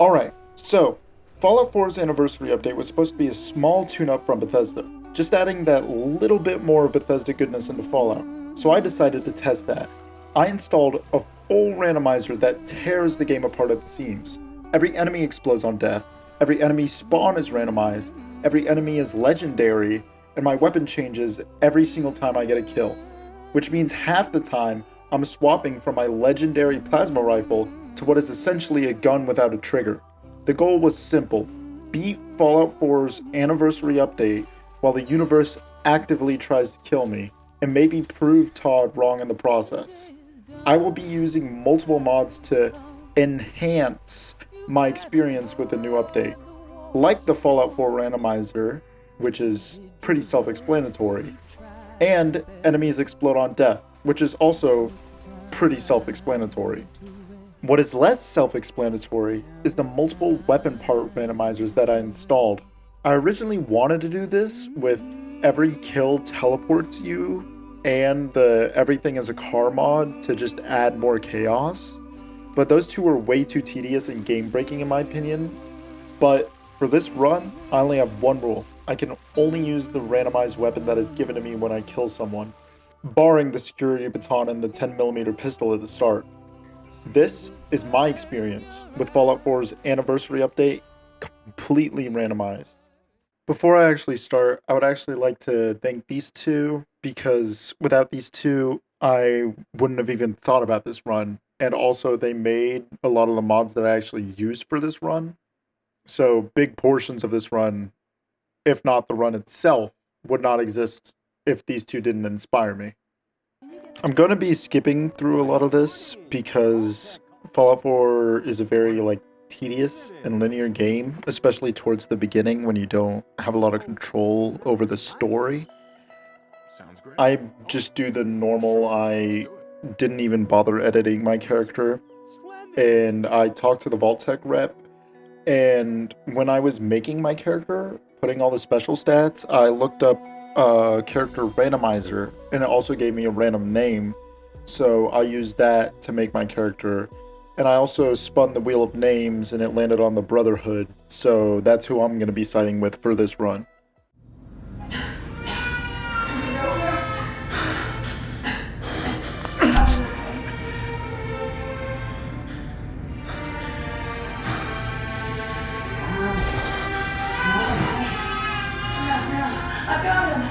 Alright, so Fallout 4's anniversary update was supposed to be a small tune-up from Bethesda, just adding that little bit more Bethesda goodness into Fallout. So I decided to test that. I installed a full randomizer that tears the game apart at the seams. Every enemy explodes on death, every enemy spawn is randomized, every enemy is legendary, and my weapon changes every single time I get a kill. Which means half the time I'm swapping from my legendary plasma rifle to what is essentially a gun without a trigger. The goal was simple: beat Fallout 4's anniversary update while the universe actively tries to kill me, and maybe prove Todd wrong in the process. I will be using multiple mods to enhance my experience with the new update. Like the Fallout 4 randomizer, which is pretty self explanatory, and enemies explode on death, which is also pretty self explanatory. What is less self-explanatory is the multiple weapon part randomizers that I installed. I originally wanted to do this with every kill teleports you and the everything is a car mod to just add more chaos, but those two were way too tedious and game-breaking in my opinion. But for this run, I only have one rule. I can only use the randomized weapon that is given to me when I kill someone, barring the security baton and the 10mm pistol at the start. This is my experience with Fallout 4's anniversary update, completely randomized. Before I actually start, I would actually like to thank these two because without these two, I wouldn't have even thought about this run. And also, they made a lot of the mods that I actually used for this run. So, big portions of this run, if not the run itself, would not exist if these two didn't inspire me. I'm going to be skipping through a lot of this because Fallout 4 is a very tedious and linear game, especially towards the beginning when you don't have a lot of control over the story. I just do the normal. I didn't even bother editing my character, and I talked to the Vault-Tec rep, and when I was making my character, putting all the special stats, I looked up a character randomizer, and it also gave me a random name. So I used that to make my character. And I also spun the wheel of names, and it landed on the Brotherhood. So that's who I'm going to be siding with for this run. I got him!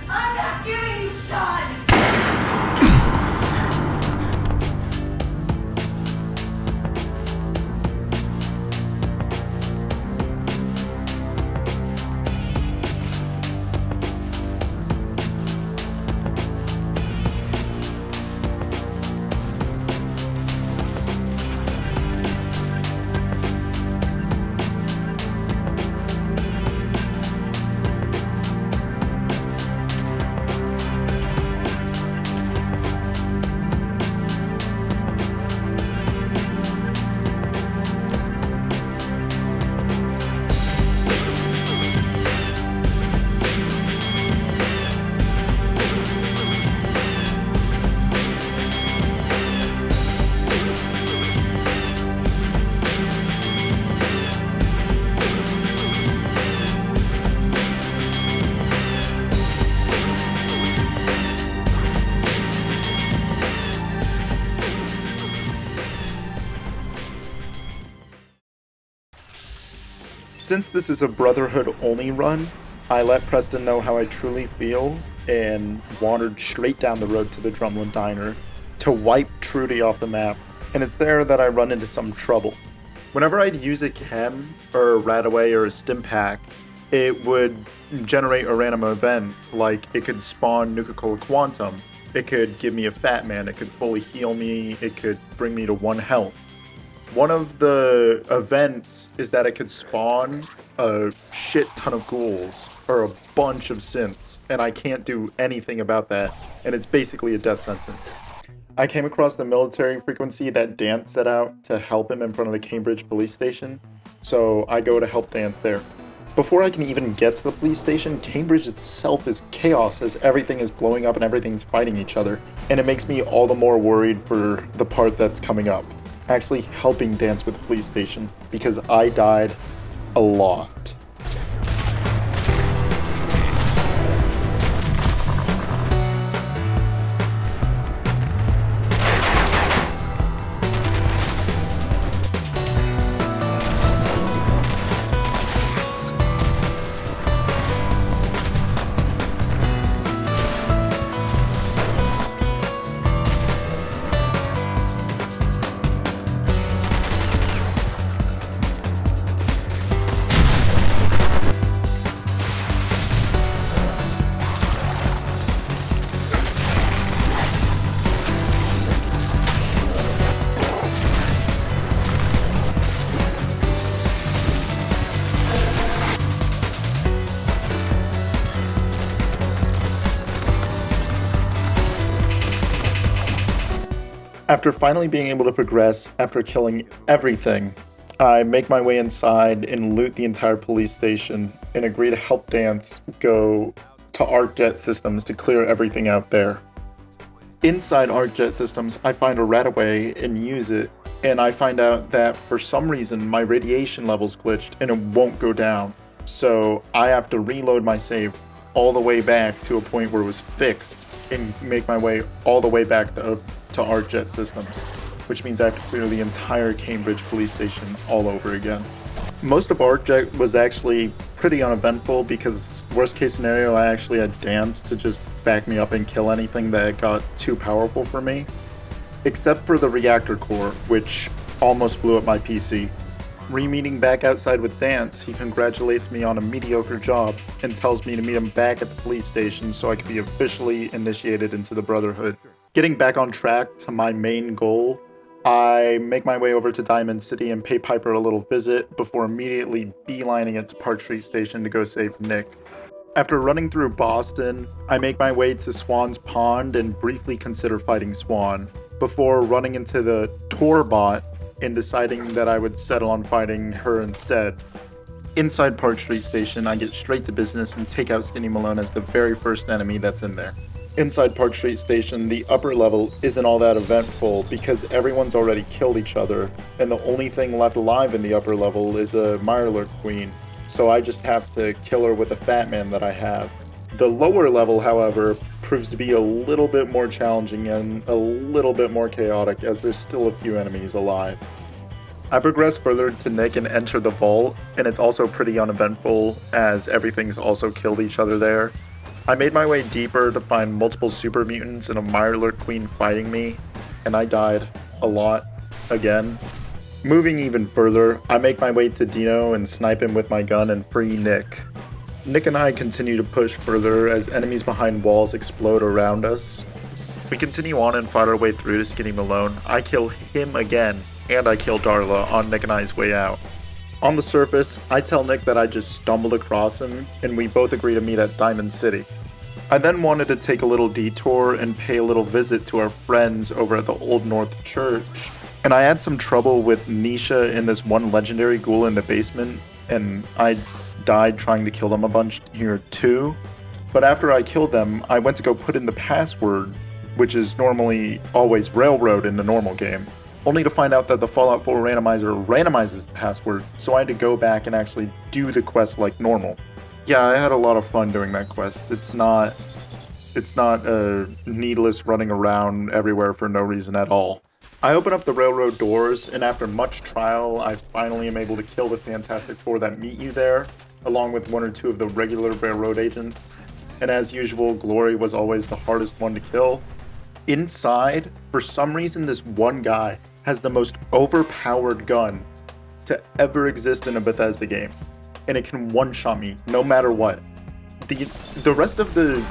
I'm not giving you Sean! Since this is a Brotherhood only run, I let Preston know how I truly feel and wandered straight down the road to the Drumlin Diner to wipe Trudy off the map, and it's there that I run into some trouble. Whenever I'd use a chem or a Radaway or a stim pack, it would generate a random event, like it could spawn Nuka-Cola Quantum, it could give me a Fat Man, it could fully heal me, it could bring me to 1 health. One of the events is that it could spawn a shit ton of ghouls or a bunch of synths, and I can't do anything about that, and it's basically a death sentence. I came across the military frequency that Dance set out to help him in front of the Cambridge police station, so I go to help Dance there. Before I can even get to the police station, Cambridge itself is chaos as everything is blowing up and everything's fighting each other, and it makes me all the more worried for the part that's coming up, actually helping dance with the police station, because I died a lot. After finally being able to progress after killing everything, I make my way inside and loot the entire police station and agree to help Dance go to ArcJet Systems to clear everything out there. Inside ArcJet Systems, I find a RadAway and use it, and I find out that for some reason my radiation level's glitched and it won't go down. So I have to reload my save all the way back to a point where it was fixed and make my way all the way back to ArcJet Systems, which means I have to clear the entire Cambridge police station all over again. Most of ArcJet was actually pretty uneventful because worst case scenario, I actually had Dance to just back me up and kill anything that got too powerful for me, except for the reactor core, which almost blew up my PC. Re-meeting back outside with Dance, he congratulates me on a mediocre job and tells me to meet him back at the police station so I can be officially initiated into the Brotherhood. Getting back on track to my main goal, I make my way over to Diamond City and pay Piper a little visit before immediately beelining it to Park Street Station to go save Nick. After running through Boston, I make my way to Swan's Pond and briefly consider fighting Swan, before running into the Torbot and deciding that I would settle on fighting her instead. Inside Park Street Station, I get straight to business and take out Skinny Malone as the very first enemy that's in there. Inside Park Street Station, the upper level isn't all that eventful because everyone's already killed each other, and the only thing left alive in the upper level is a Mirelurk Queen, so I just have to kill her with a Fat Man that I have. The lower level, however, proves to be a little bit more challenging and a little bit more chaotic as there's still a few enemies alive. I progress further to Nick and enter the vault, and it's also pretty uneventful as everything's also killed each other there. I made my way deeper to find multiple super mutants and a Mirelurk Queen fighting me, and I died a lot again. Moving even further, I make my way to Dino and snipe him with my gun and free Nick. Nick and I continue to push further as enemies behind walls explode around us. We continue on and fight our way through to Skinny Malone. I kill him again, and I kill Darla on Nick and I's way out. On the surface, I tell Nick that I just stumbled across him, and we both agree to meet at Diamond City. I then wanted to take a little detour and pay a little visit to our friends over at the Old North Church, and I had some trouble with Nisha and this one legendary ghoul in the basement, and I died trying to kill them a bunch here too. But after I killed them, I went to go put in the password, which is normally always Railroad in the normal game, only to find out that the Fallout 4 randomizer randomizes the password, so I had to go back and actually do the quest like normal. Yeah, I had a lot of fun doing that quest. It's not needless running around everywhere for no reason at all. I open up the railroad doors, and after much trial, I finally am able to kill the Fantastic Four that meet you there, along with one or two of the regular railroad agents. And as usual, Glory was always the hardest one to kill. Inside, for some reason, this one guy has the most overpowered gun to ever exist in a Bethesda game, and it can one-shot me no matter what. The rest of the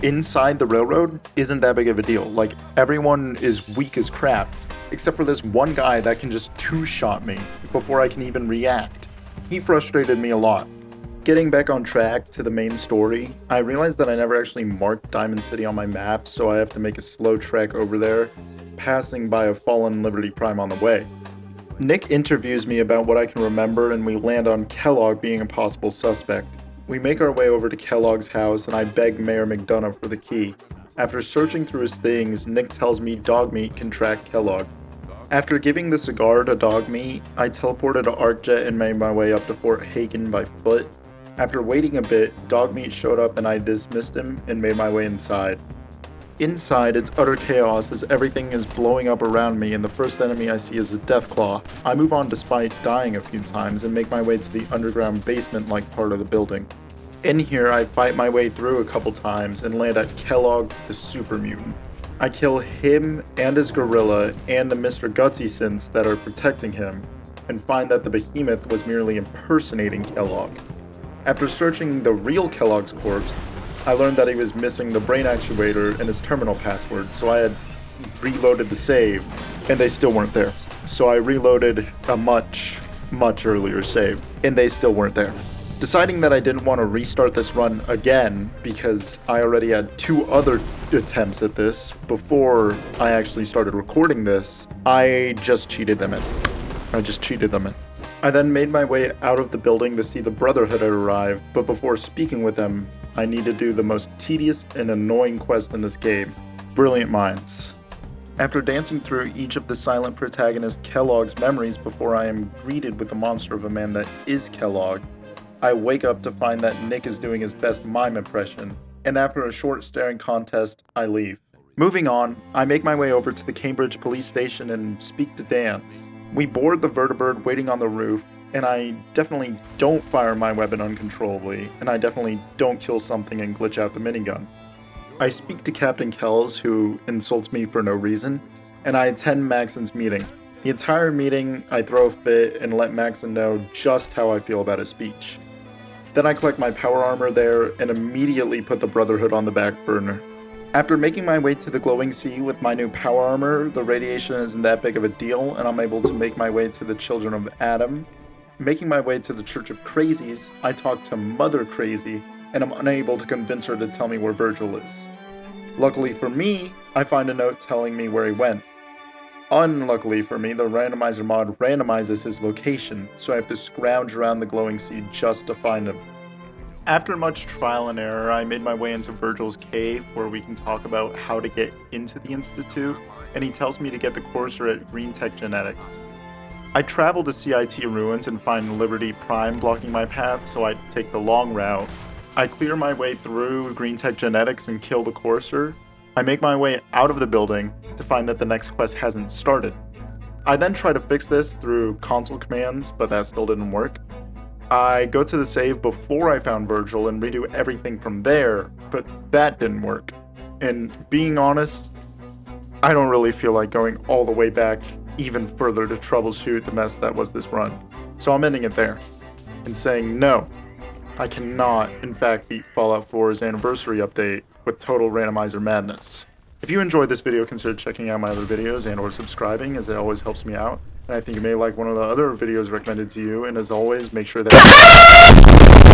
inside the railroad isn't that big of a deal. Like, everyone is weak as crap, except for this one guy that can just two-shot me before I can even react. He frustrated me a lot. Getting back on track to the main story, I realized that I never actually marked Diamond City on my map, so I have to make a slow trek over there, passing by a fallen Liberty Prime on the way. Nick interviews me about what I can remember, and we land on Kellogg being a possible suspect. We make our way over to Kellogg's house, and I beg Mayor McDonough for the key. After searching through his things, Nick tells me Dogmeat can track Kellogg. After giving the cigar to Dogmeat, I teleported to ArcJet and made my way up to Fort Hagen by foot. After waiting a bit, Dogmeat showed up and I dismissed him and made my way inside. Inside, it's utter chaos as everything is blowing up around me, and the first enemy I see is a Deathclaw. I move on despite dying a few times and make my way to the underground basement-like part of the building. In here, I fight my way through a couple times and land at Kellogg the Super Mutant. I kill him and his gorilla and the Mr. Gutsy synths that are protecting him, and find that the behemoth was merely impersonating Kellogg. After searching the real Kellogg's corpse, I learned that he was missing the brain actuator and his terminal password, so I had reloaded the save, and they still weren't there. So I reloaded a much earlier save, and they still weren't there. Deciding that I didn't want to restart this run again, because I already had 2 other attempts at this before I actually started recording this, I just cheated them in. I then made my way out of the building to see the Brotherhood had arrived, but before speaking with them, I need to do the most tedious and annoying quest in this game, Brilliant Minds. After dancing through each of the silent protagonist Kellogg's memories before I am greeted with the monster of a man that is Kellogg, I wake up to find that Nick is doing his best mime impression, and after a short staring contest, I leave. Moving on, I make my way over to the Cambridge police station and speak to Danz. We board the vertibird waiting on the roof, and I definitely don't fire my weapon uncontrollably, and I definitely don't kill something and glitch out the minigun. I speak to Captain Kells, who insults me for no reason, and I attend Maxon's meeting. The entire meeting, I throw a fit and let Maxon know just how I feel about his speech. Then I collect my power armor there and immediately put the Brotherhood on the back burner. After making my way to the glowing sea with my new power armor, the radiation isn't that big of a deal, and I'm able to make my way to the Children of Adam. Making my way to the Church of Crazies, I talk to Mother Crazy, and I'm unable to convince her to tell me where Virgil is. Luckily for me, I find a note telling me where he went. Unluckily for me, the randomizer mod randomizes his location, so I have to scrounge around the glowing sea just to find him. After much trial and error, I made my way into Virgil's cave, where we can talk about how to get into the Institute, and he tells me to get the Courser at Green Tech Genetics. I travel to CIT Ruins and find Liberty Prime blocking my path, so I take the long route. I clear my way through Green Tech Genetics and kill the Courser. I make my way out of the building to find that the next quest hasn't started. I then try to fix this through console commands, but that still didn't work. I go to the save before I found Virgil and redo everything from there, but that didn't work. And being honest, I don't really feel like going all the way back even further to troubleshoot the mess that was this run. So I'm ending it there and saying no, I cannot in fact beat Fallout 4's anniversary update with total randomizer madness. If you enjoyed this video, consider checking out my other videos and or subscribing, as it always helps me out. And I think you may like one of the other videos recommended to you, and as always, make sure that